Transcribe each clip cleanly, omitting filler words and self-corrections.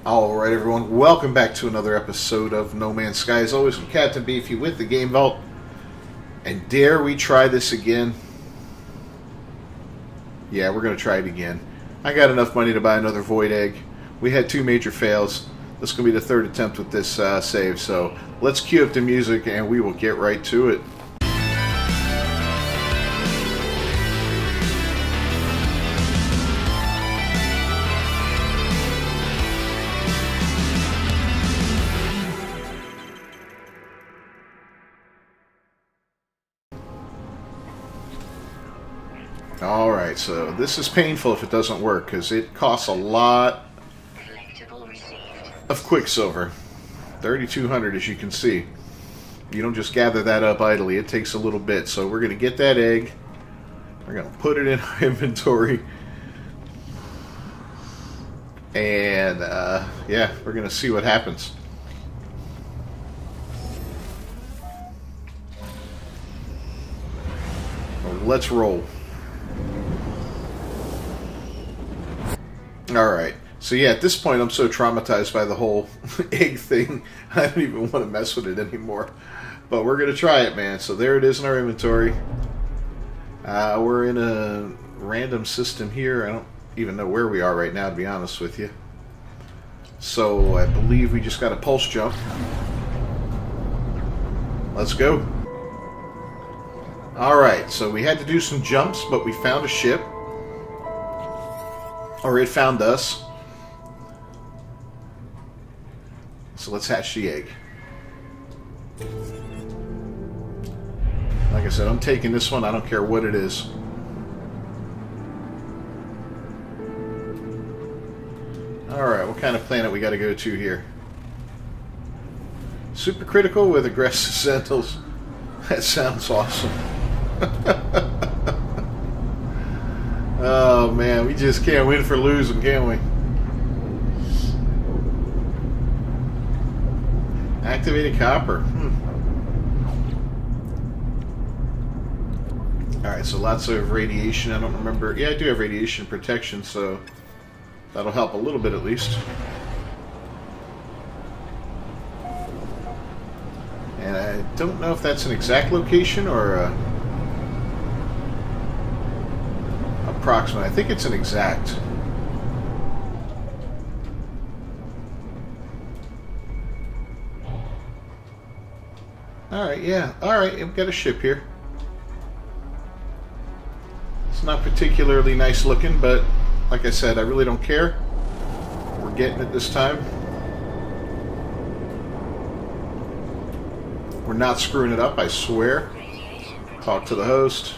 Alright everyone, welcome back to another episode of No Man's Sky. As always, I'm Captain Beefy with the Game Vault. And dare we try this again? Yeah, we're going to try it again. I got enough money to buy another Void Egg. We had two major fails. This is going to be the third attempt with this save, so let's cue up the music and we will get right to it. Alright, so this is painful if it doesn't work, because it costs a lot of Quicksilver. 3,200, as you can see. You don't just gather that up idly, it takes a little bit. So we're going to get that egg, we're going to put it in our inventory, and yeah, we're going to see what happens. Let's roll. Alright, so yeah, at this point I'm so traumatized by the whole egg thing, I don't even want to mess with it anymore. But we're going to try it, man. So there it is in our inventory. We're in a random system here. I don't even know where we are right now, to be honest with you. So I believe we just got a pulse jump. Let's go. Alright, so we had to do some jumps, but we found a ship. Or it found us. So let's hatch the egg. Like I said, I'm taking this one. I don't care what it is. Alright, what kind of planet we got to go to here? Supercritical with aggressive sentinels. That sounds awesome. Oh man, we just can't win for losing, can we? Activated copper. Alright, so lots of radiation. I don't remember. Yeah, I do have radiation protection, so that'll help a little bit at least. And I don't know if that's an exact location or approximate. I think it's an exact. Alright, yeah. Alright, we've got a ship here. It's not particularly nice looking, but like I said, I really don't care. We're getting it this time. We're not screwing it up, I swear. Talk to the host.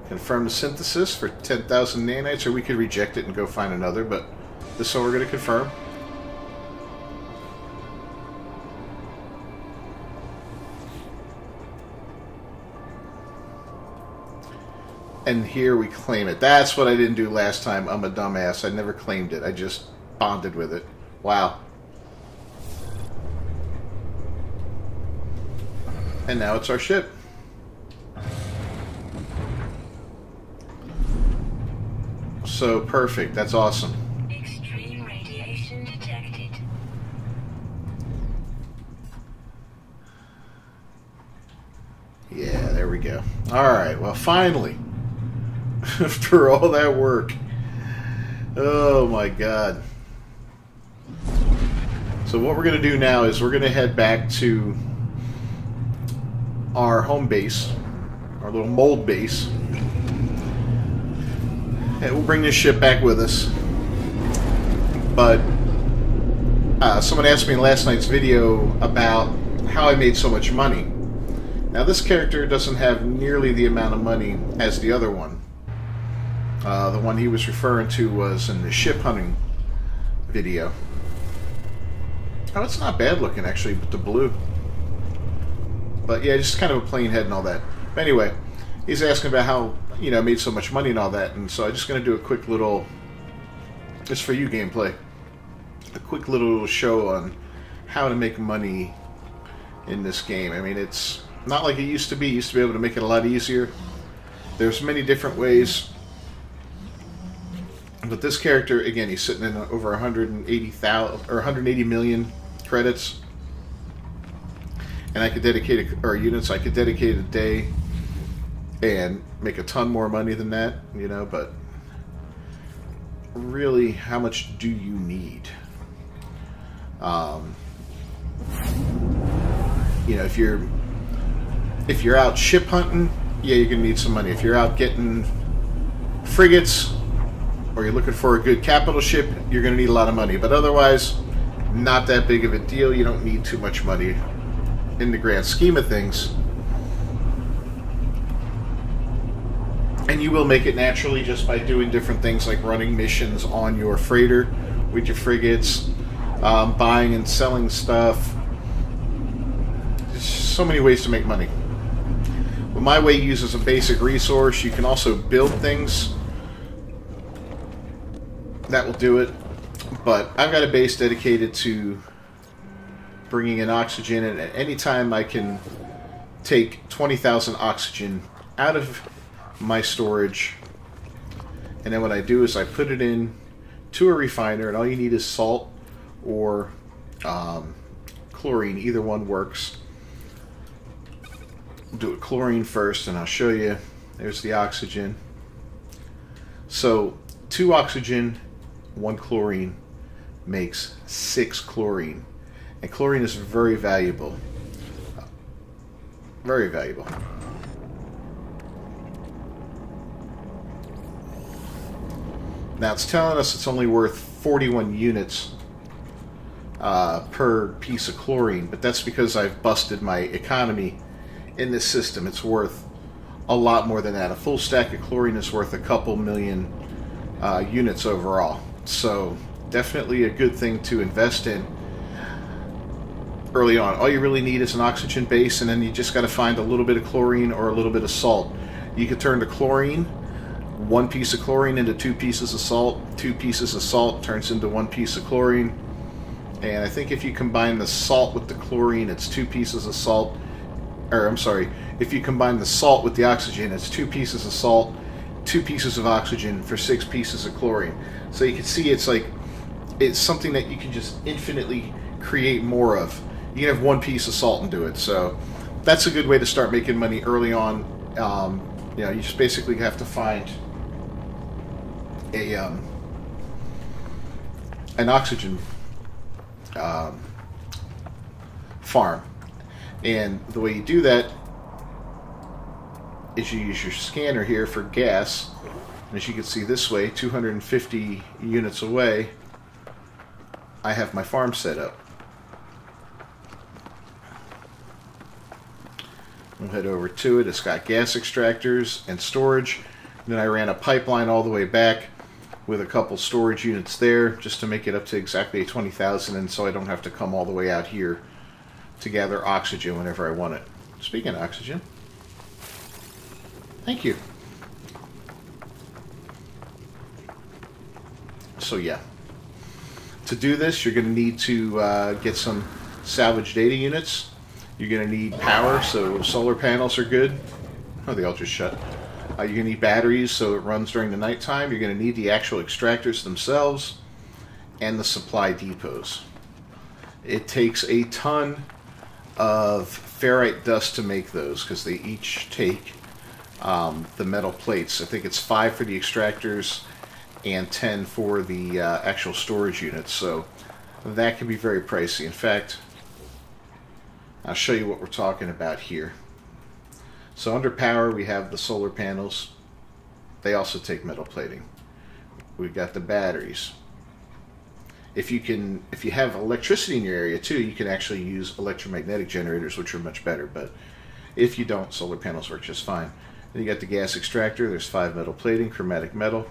Confirm the synthesis for 10,000 nanites, or we could reject it and go find another, but this one we're going to confirm. And here we claim it. That's what I didn't do last time. I'm a dumbass. I never claimed it. I just bonded with it. Wow. And now it's our ship. So perfect. That's awesome. Extreme radiation detected. Yeah, there we go. Alright, well finally. After all that work. Oh my god. So what we're going to do now is we're going to head back to our home base. Our little mold base. And we'll bring this ship back with us. But someone asked me in last night's video about how I made so much money. Now this character doesn't have nearly the amount of money as the other one. The one he was referring to was in the ship hunting video. Oh, it's not bad looking actually, but the blue. But yeah, just kind of a plain head and all that. But anyway, he's asking about how, you know, I made so much money and all that, and so I'm just going to do a quick little, just for you gameplay, a quick little show on how to make money in this game. I mean, it's not like it used to be. It used to be able to make it a lot easier. There's many different ways But this character, again, he's sitting in over 180,000 or 180 million credits, and I could dedicate units. I could dedicate a day and make a ton more money than that, you know. But really, how much do you need? You know, if you're out ship hunting, yeah, you're gonna need some money. If you're out getting frigates, or you're looking for a good capital ship, you're going to need a lot of money. But otherwise, not that big of a deal. You don't need too much money in the grand scheme of things. And you will make it naturally just by doing different things like running missions on your freighter with your frigates, buying and selling stuff. There's so many ways to make money. But my way uses a basic resource. You can also build things that will do it, but I've got a base dedicated to bringing in oxygen, and at any time I can take 20,000 oxygen out of my storage, and then what I do is I put it in to a refiner, and all you need is salt or chlorine. Either one works. Do it chlorine first, and I'll show you. There's the oxygen. So 2 oxygen, 1 chlorine makes 6 chlorine, and chlorine is very valuable. Very valuable. Now it's telling us it's only worth 41 units per piece of chlorine, but that's because I've busted my economy in this system. It's worth a lot more than that. A full stack of chlorine is worth a couple million units overall. So definitely a good thing to invest in early on. All you really need is an oxygen base, and then you just got to find a little bit of chlorine or a little bit of salt. You could turn the chlorine, 1 piece of chlorine into 2 pieces of salt. 2 pieces of salt turns into 1 piece of chlorine. And I think if you combine the salt with the chlorine, it's 2 pieces of salt. Or I'm sorry, if you combine the salt with the oxygen, it's 2 pieces of salt, 2 pieces of oxygen for 6 pieces of chlorine. So you can see it's something that you can just infinitely create more of. You can have 1 piece of salt and do it. So that's a good way to start making money early on. You know, you just basically have to find an oxygen farm. And the way you do that is you use your scanner here for gas. And as you can see this way, 250 units away, I have my farm set up. We'll head over to it. It's got gas extractors and storage. And then I ran a pipeline all the way back with a couple storage units there just to make it up to exactly 20,000, and so I don't have to come all the way out here to gather oxygen whenever I want it. Speaking of oxygen, thank you. So yeah, to do this, you're going to need to get some salvage data units. You're going to need power, so solar panels are good. Oh, they all just shut. You're going to need batteries, so it runs during the nighttime. You're going to need the actual extractors themselves and the supply depots. It takes a ton of ferrite dust to make those, because they each take the metal plates. I think it's 5 for the extractors and 10 for the actual storage units, so that can be very pricey. In fact, I'll show you what we're talking about here. So under power, we have the solar panels. They also take metal plating. We've got the batteries. If you have electricity in your area too, you can actually use electromagnetic generators, which are much better. But if you don't, solar panels work just fine. Then you got the gas extractor. There's 5 metal plating, chromatic metal,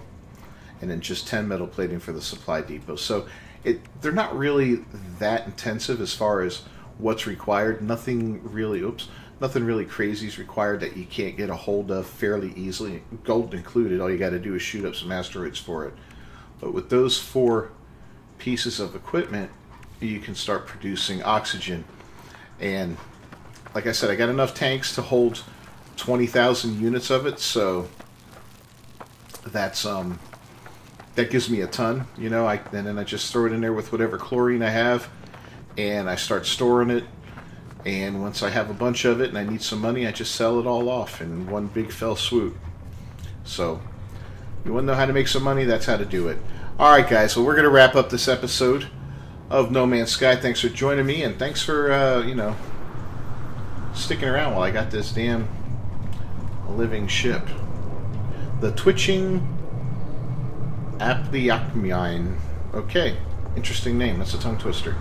and then just 10 metal plating for the supply depot. So they're not really that intensive as far as what's required. Nothing really crazy is required that you can't get a hold of fairly easily. Gold included. All you got to do is shoot up some asteroids for it. But with those 4 pieces of equipment, you can start producing oxygen. And like I said, I got enough tanks to hold 20,000 units of it, so that's that gives me a ton. You know, and then I just throw it in there with whatever chlorine I have, and I start storing it. And once I have a bunch of it and I need some money, I just sell it all off in one big fell swoop. So, you want to know how to make some money? That's how to do it. Alright guys, well we're going to wrap up this episode of No Man's Sky. Thanks for joining me, and thanks for, you know, sticking around while I got this damn living ship. The Twitching Appliacmine. Okay, interesting name. That's a tongue twister.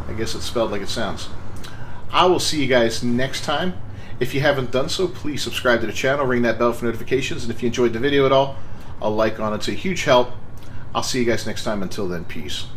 I guess it's spelled like it sounds. I will see you guys next time. If you haven't done so, please subscribe to the channel, ring that bell for notifications, and if you enjoyed the video at all, a like on it's a huge help. I'll see you guys next time. Until then, peace.